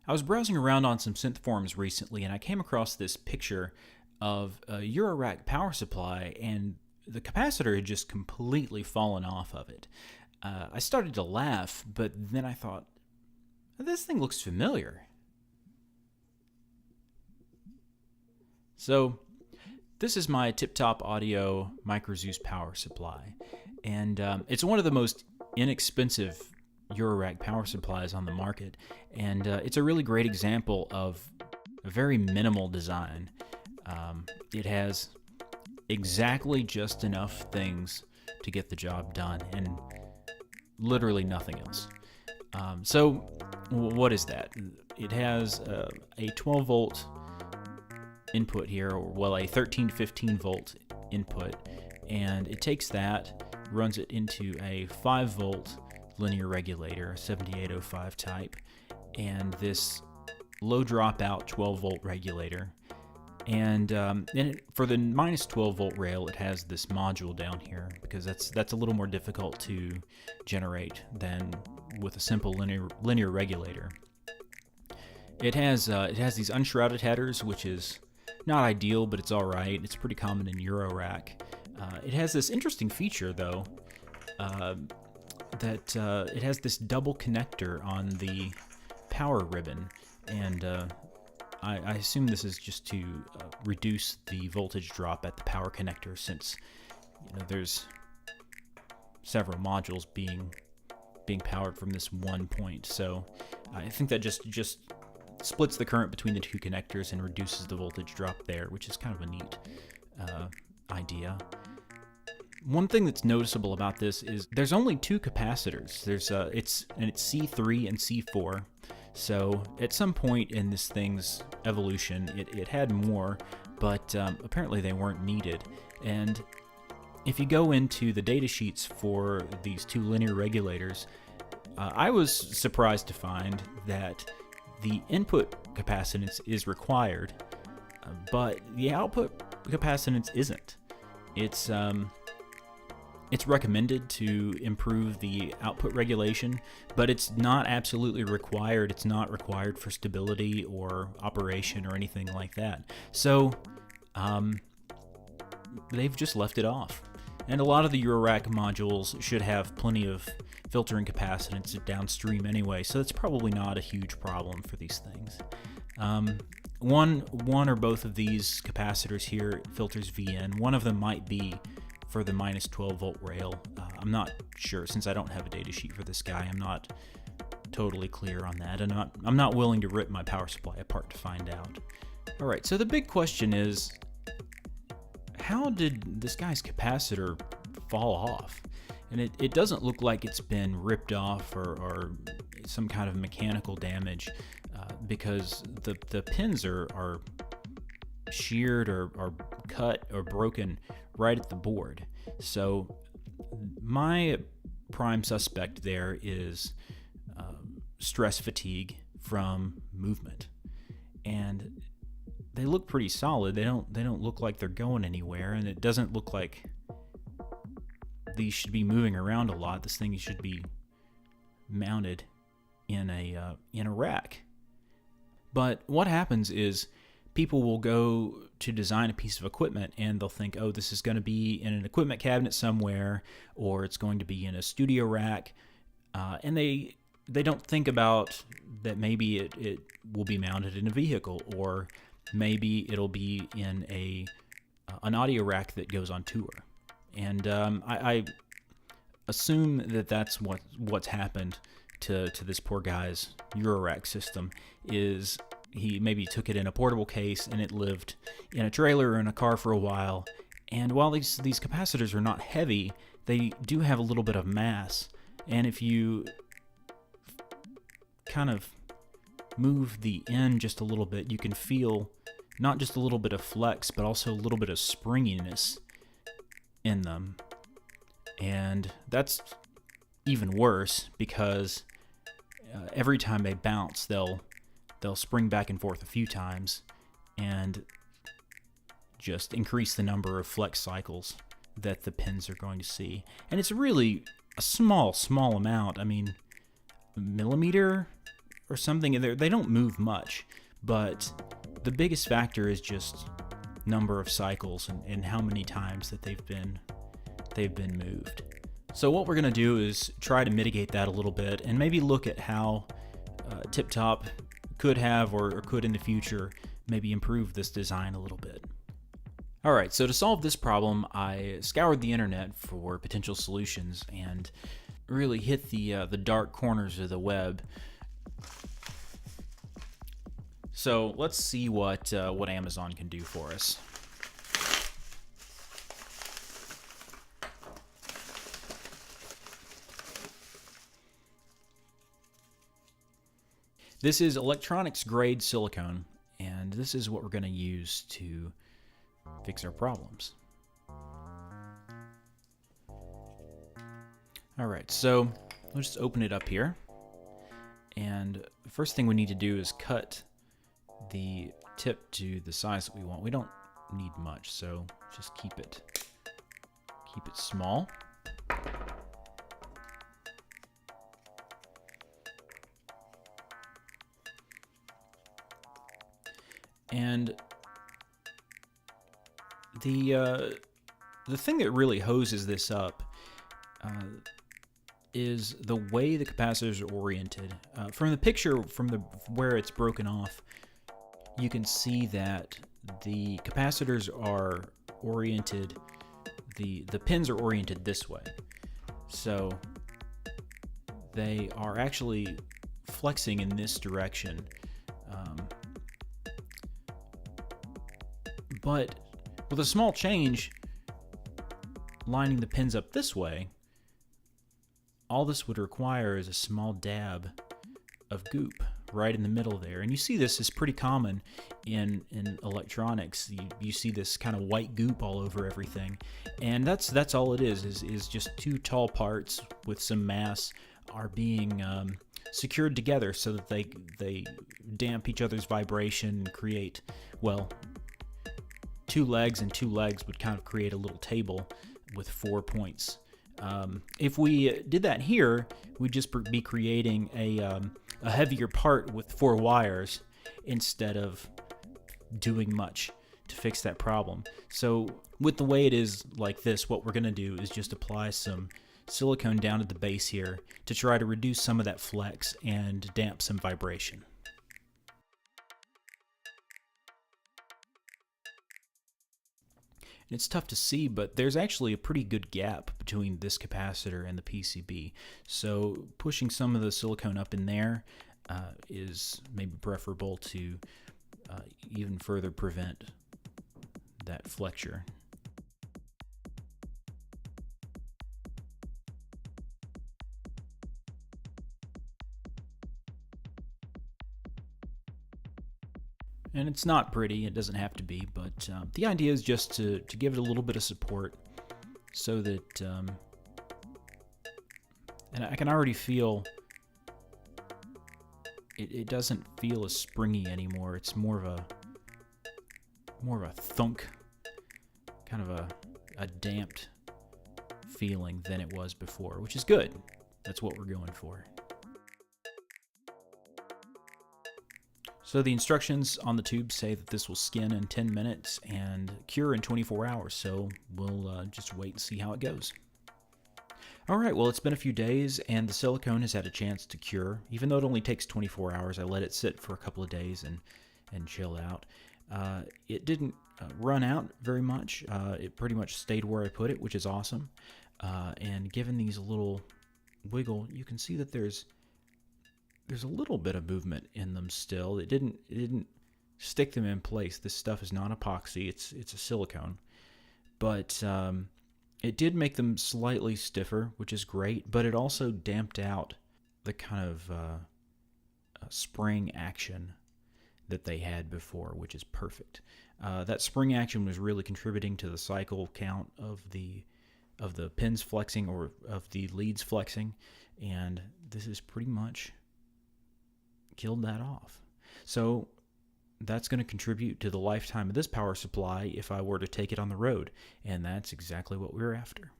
I was browsing around on some synth forums recently, and I came across this picture of a Eurorack power supply, and the capacitor had just completely fallen off of it. I started to laugh, but then I thought, this thing looks familiar. So, this is my TipTop Audio uZeus power supply, and it's one of the most inexpensive Eurorack power supplies on the market, and it's a really great example of a very minimal design. It has exactly just enough things to get the job done, and literally nothing else. So what is that? It has a 12 volt input here, or well, a 13 to 15 volt input, and it takes that, runs it into a 5 volt linear regulator, a 7805 type, and this low dropout 12 volt regulator. And then for the minus 12 volt rail, it has this module down here, because that's a little more difficult to generate than with a simple linear regulator. It has these unshrouded headers, which is not ideal, but it's all right. It's pretty common in Eurorack. It has this interesting feature though, that it has this double connector on the power ribbon, and I assume this is just to reduce the voltage drop at the power connector, since there's several modules being powered from this one point. So I think that just splits the current between the two connectors and reduces the voltage drop there, which is kind of a neat idea. One thing that's noticeable about this is there's only two capacitors. There's it's C3 and C4. So at some point in this thing's evolution, it had more, but apparently they weren't needed. And if you go into the data sheets for these two linear regulators, I was surprised to find that the input capacitance is required, but the output capacitance isn't. It's recommended to improve the output regulation, but it's not absolutely required. It's not required for stability or operation or anything like that. So they've just left it off. And a lot of the Eurorack modules should have plenty of filtering capacitance downstream anyway, so that's probably not a huge problem for these things. One or both of these capacitors here filters VN. One of them might be for the minus 12 volt rail. I'm not sure, since I don't have a data sheet for this guy. I'm not totally clear on that, and I'm not willing to rip my power supply apart to find out. All right, so the big question is, how did this guy's capacitor fall off? And it doesn't look like it's been ripped off or some kind of mechanical damage, because the pins are sheared or cut or broken right at the board. So my prime suspect there is stress fatigue from movement, and they look pretty solid. They don't look like they're going anywhere, and it doesn't look like these should be moving around a lot. This thing should be mounted in a rack. But what happens is people will go to design a piece of equipment, and they'll think, oh, this is going to be in an equipment cabinet somewhere, or it's going to be in a studio rack, and they don't think about that maybe it will be mounted in a vehicle, or maybe it'll be in an audio rack that goes on tour. And I assume that that's what's happened to this poor guy's Eurorack system. Is he maybe took it in a portable case, and it lived in a trailer or in a car for a while. And while these capacitors are not heavy, they do have a little bit of mass. And if you kind of move the end just a little bit, you can feel not just a little bit of flex, but also a little bit of springiness in them. And that's even worse, because every time they bounce, they'll spring back and forth a few times and just increase the number of flex cycles that the pins are going to see. And it's really a small amount. I mean, a millimeter or something, and they don't move much, but the biggest factor is just number of cycles and how many times that they've been moved. So what we're going to do is try to mitigate that a little bit and maybe look at how TipTop could have or could in the future maybe improve this design a little bit. Alright, so to solve this problem, I scoured the internet for potential solutions and really hit the dark corners of the web. So let's see what Amazon can do for us. This is electronics grade silicone, and this is what we're going to use to fix our problems. Alright, so let's just open it up here. And the first thing we need to do is cut the tip to the size that we want. We don't need much, so just keep it small. And the thing that really hoses this up is the way the capacitors are oriented. From the picture, where it's broken off, you can see that the capacitors are oriented, the pins are oriented this way. So they are actually flexing in this direction. But with a small change, lining the pins up this way, all this would require is a small dab of goop right in the middle there. And you see this is pretty common in electronics. You see this kind of white goop all over everything. And that's all it is just two tall parts with some mass are being secured together so that they damp each other's vibration and create, well, two legs and two legs would kind of create a little table with 4 points. If we did that here, we'd just be creating a heavier part with 4 wires instead of doing much to fix that problem. So with the way it is like this, what we're going to do is just apply some silicone down at the base here to try to reduce some of that flex and damp some vibration. It's tough to see, but there's actually a pretty good gap between this capacitor and the PCB. So pushing some of the silicone up in there is maybe preferable to even further prevent that flexure. And it's not pretty, it doesn't have to be, but the idea is just to give it a little bit of support so that, and I can already feel, it doesn't feel as springy anymore. It's more of a thunk, kind of a damped feeling than it was before, which is good. That's what we're going for. So the instructions on the tube say that this will skin in 10 minutes and cure in 24 hours, so we'll just wait and see how it goes. Alright, well, it's been a few days and the silicone has had a chance to cure. Even though it only takes 24 hours, I let it sit for a couple of days and chill out. It didn't run out very much. It pretty much stayed where I put it, which is awesome. And given these a little wiggle, you can see that there's a little bit of movement in them still. It didn't stick them in place. This stuff is not epoxy. It's a silicone. But it did make them slightly stiffer, which is great, but it also damped out the kind of spring action that they had before, which is perfect. That spring action was really contributing to the cycle count of the pins flexing or of the leads flexing, and this is pretty much killed that off. So that's going to contribute to the lifetime of this power supply if I were to take it on the road, and that's exactly what we're after.